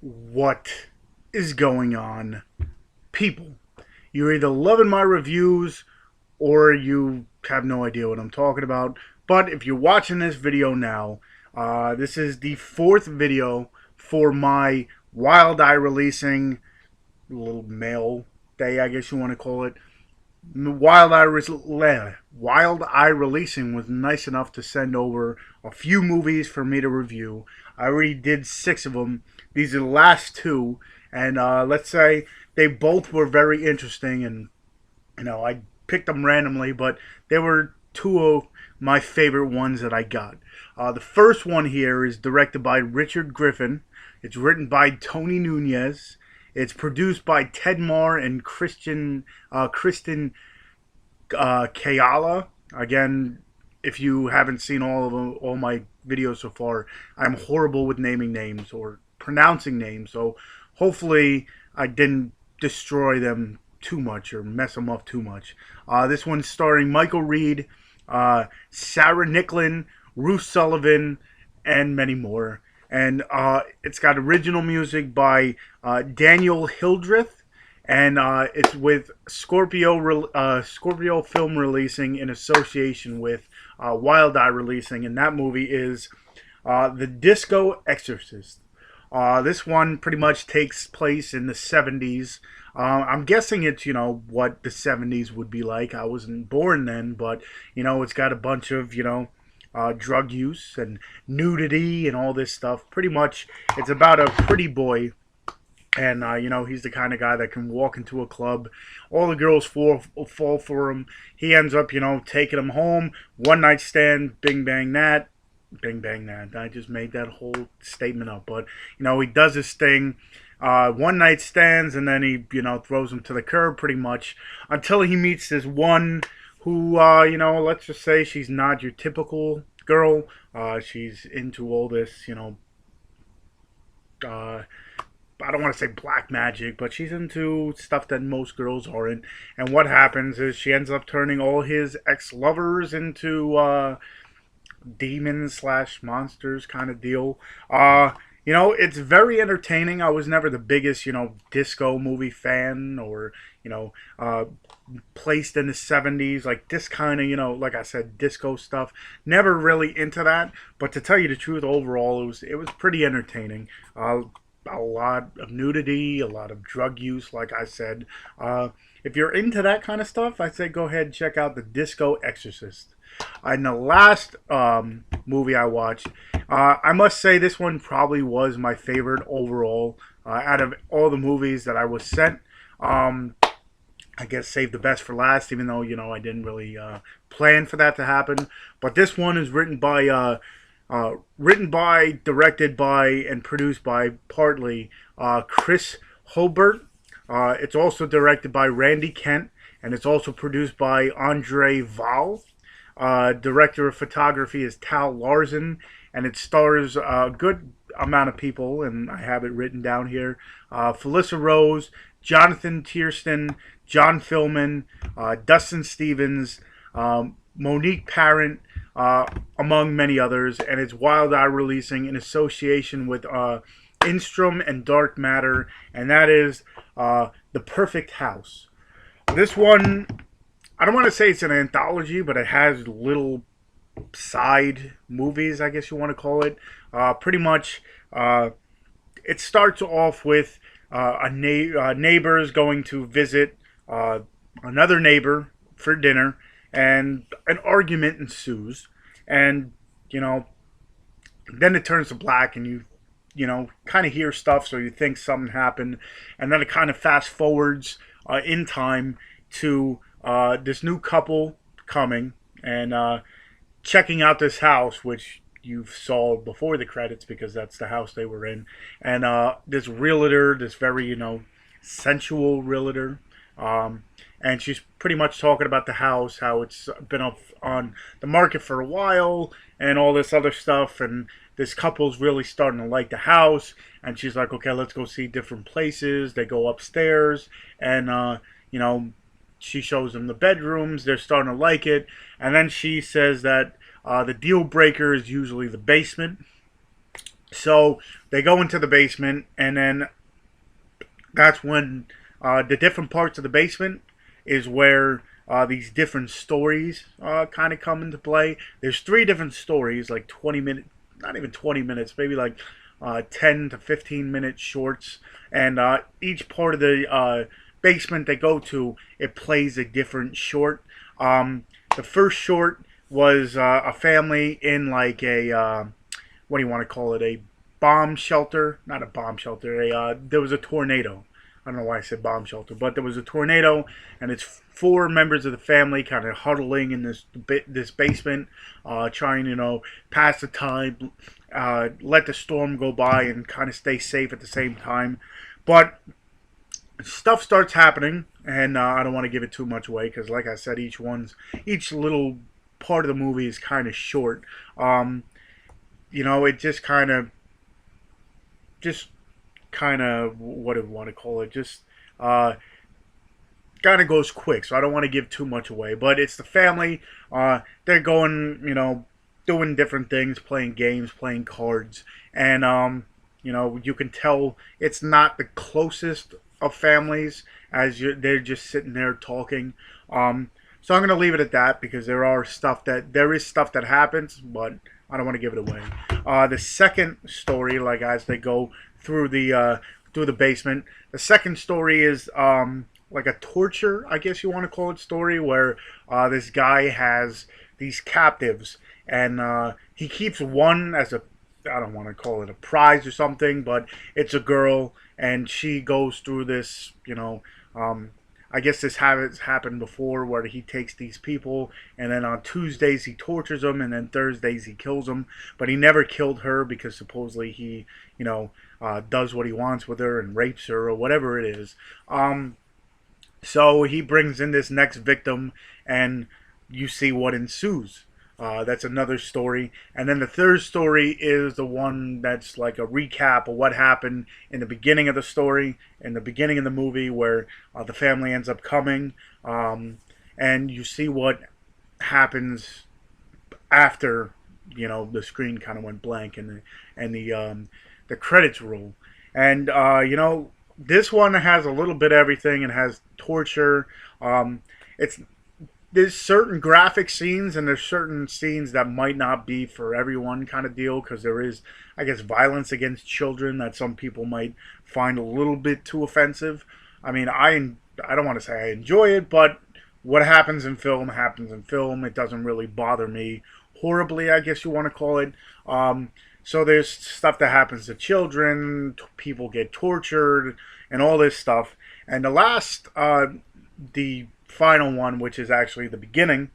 What is going on, people? You're either loving my reviews or you have no idea what I'm talking about. But if you're watching this video now, this is the fourth video for my Wild Eye releasing little mail day, I guess you want to call it. Wild Eye Releasing was nice enough to send over a few movies for me to review. I already did 6 of them. These are the last 2, and let's say they both were very interesting. And I picked them randomly, but they were 2 of my favorite ones that I got. The first one here is directed by Richard Griffin. It's written by Tony Nunes. It's produced by Ted Marr and Kristin Kayala. Again, if you haven't seen all my videos so far, I'm horrible with naming names or pronouncing names. So hopefully I didn't destroy them too much or mess them up too much. This one's starring Michael Reed, Sarah Nicklin, Ruth Sullivan, and many more. And it's got original music by Daniel Hildreth, and it's with Scorpio Film Releasing in association with Wild Eye Releasing, and that movie is the Disco Exorcist. This one pretty much takes place in the 70s. I'm guessing it's, what the 70s would be like. I wasn't born then, but, it's got a bunch of, drug use and nudity and all this stuff. Pretty much, it's about a pretty boy, and he's the kind of guy that can walk into a club. All the girls fall for him. He ends up, taking them home. One night stand, bing bang that, bing bang that. I just made that whole statement up, but he does his thing. One night stands, and then he throws him to the curb pretty much until he meets this one who, let's just say she's not your typical girl. She's into all this, I don't want to say black magic, but she's into stuff that most girls aren't. And what happens is she ends up turning all his ex-lovers into demons slash monsters kind of deal. It's very entertaining. I was never the biggest, disco movie fan or, placed in the 70s, like this kind of, like I said, disco stuff. Never really into that. But to tell you the truth, overall, it was pretty entertaining. A lot of nudity, a lot of drug use, like I said. If you're into that kind of stuff, I say go ahead and check out the Disco Exorcist. And the last movie I watched, I must say this one probably was my favorite overall out of all the movies that I was sent. I guess save the best for last, even though I didn't really plan for that to happen. But this one is written by, directed by, and produced by partly Kris Hulbert. It's also directed by Randy Kent, and it's also produced by Andre Vahl. Director of photography is Tal Larsen, and it stars a good amount of people, and I have it written down here. Felissa Rose, Jonathan Tiersten, John Philbin, Dustin Stevens, Monique Parent, among many others, and it's Wild Eye Releasing in association with Insrum and Dark Matter, and that is The Perfect House. This one, I don't want to say it's an anthology, but it has little side movies, I guess you want to call it. Pretty much, it starts off with neighbors going to visit another neighbor for dinner, and an argument ensues. And, then it turns to black, and you kind of hear stuff, so you think something happened. And then it kind of fast forwards in time to this new couple coming and checking out this house, which you saw before the credits because that's the house they were in. And this realtor, this very, sensual realtor, and she's pretty much talking about the house, how it's been up on the market for a while and all this other stuff. And this couple's really starting to like the house. And she's like, okay, let's go see different places. They go upstairs and, she shows them the bedrooms. They're starting to like it. And then she says that the deal breaker is usually the basement. So they go into the basement, and then that's when the different parts of the basement is where these different stories kind of come into play. There's three different stories, like 20 minute, not even 20 minutes, maybe like 10 to 15 minute shorts, and each part of the basement they go to, it plays a different short. The first short was a family in like a what do you want to call it? A bomb shelter? Not a bomb shelter. There was a tornado. I don't know why I said bomb shelter, but there was a tornado, and it's four members of the family kind of huddling in this basement, trying pass the time, let the storm go by, and kind of stay safe at the same time. But stuff starts happening, and I don't want to give it too much away because, like I said, each little part of the movie is kind of short. It just kind of what do you want to call it? Just kind of goes quick, so I don't want to give too much away. But it's the family. They're going, doing different things, playing games, playing cards, and you can tell it's not the closest of families they're just sitting there talking. So I'm gonna leave it at that because there is stuff that happens, but I don't want to give it away. The second story, like as they go through the basement, the second story is like a torture, I guess you want to call it, story where this guy has these captives, and he keeps one as a, I don't want to call it a prize or something, but it's a girl, and she goes through this, I guess this has happened before where he takes these people, and then on Tuesdays he tortures them, and then Thursdays he kills them. But he never killed her because supposedly he, does what he wants with her and rapes her or whatever it is. So he brings in this next victim, and you see what ensues. That's another story. And then the third story is the one that's like a recap of what happened in the beginning of the story, in the beginning of the movie, where the family ends up coming. And you see what happens after, the screen kind of went blank and the credits roll. And, this one has a little bit of everything. It has torture. There's certain graphic scenes and there's certain scenes that might not be for everyone kind of deal because there is, I guess, violence against children that some people might find a little bit too offensive. I mean, I don't want to say I enjoy it, but what happens in film happens in film. It doesn't really bother me horribly, I guess you want to call it. So there's stuff that happens to children, people get tortured, and all this stuff. And the final one, which is actually the beginning,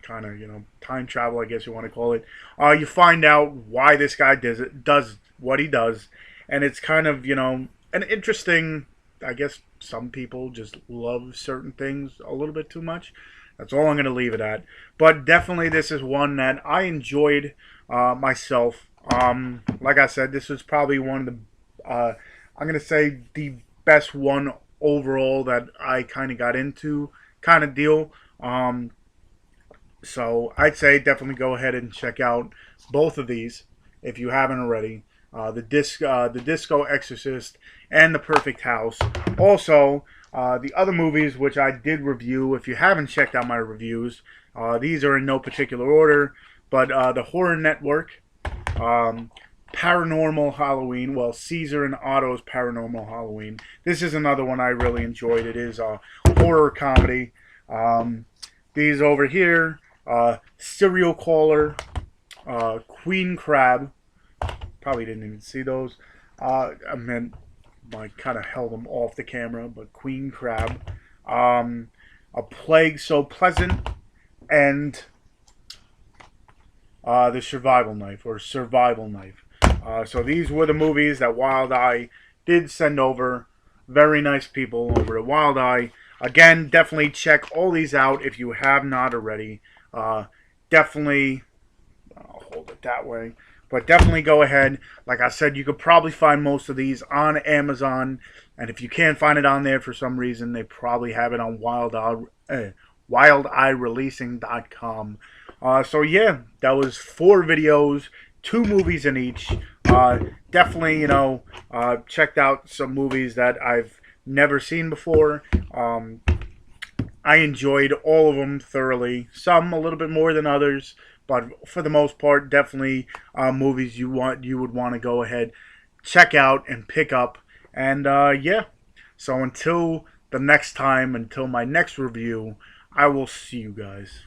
kind of, time travel, I guess you want to call it. You find out why this guy does what he does, and it's kind of, an interesting, I guess some people just love certain things a little bit too much. That's all I'm going to leave it at. But definitely this is one that I enjoyed myself. Like I said, this was probably one of the, I'm going to say the best one overall that I kind of got into kind of deal. So I'd say definitely go ahead and check out both of these if you haven't already. The Disco Exorcist and The Perfect House. Also, the other movies which I did review, if you haven't checked out my reviews, these are in no particular order, but The Horror Network, Paranormal Halloween, well, Caesar and Otto's Paranormal Halloween. This is another one I really enjoyed. It is a horror comedy. These over here, Serial Caller, Queen Crab. Probably didn't even see those. I kind of held them off the camera, but Queen Crab, A Plague So Pleasant, and The Survival Knife, or Survival Knife. So these were the movies that Wild Eye did send over. Very nice people over at Wild Eye. Again, definitely check all these out if you have not already. Definitely, I'll hold it that way. But definitely go ahead. Like I said, you could probably find most of these on Amazon. And if you can't find it on there for some reason, they probably have it on WildEyeReleasing.com. So yeah, that was 4 videos 2 movies in each. Definitely, checked out some movies that I've never seen before. I enjoyed all of them thoroughly. Some a little bit more than others, but for the most part, definitely movies you would want to go ahead, check out, and pick up. And yeah, so until the next time, until my next review, I will see you guys.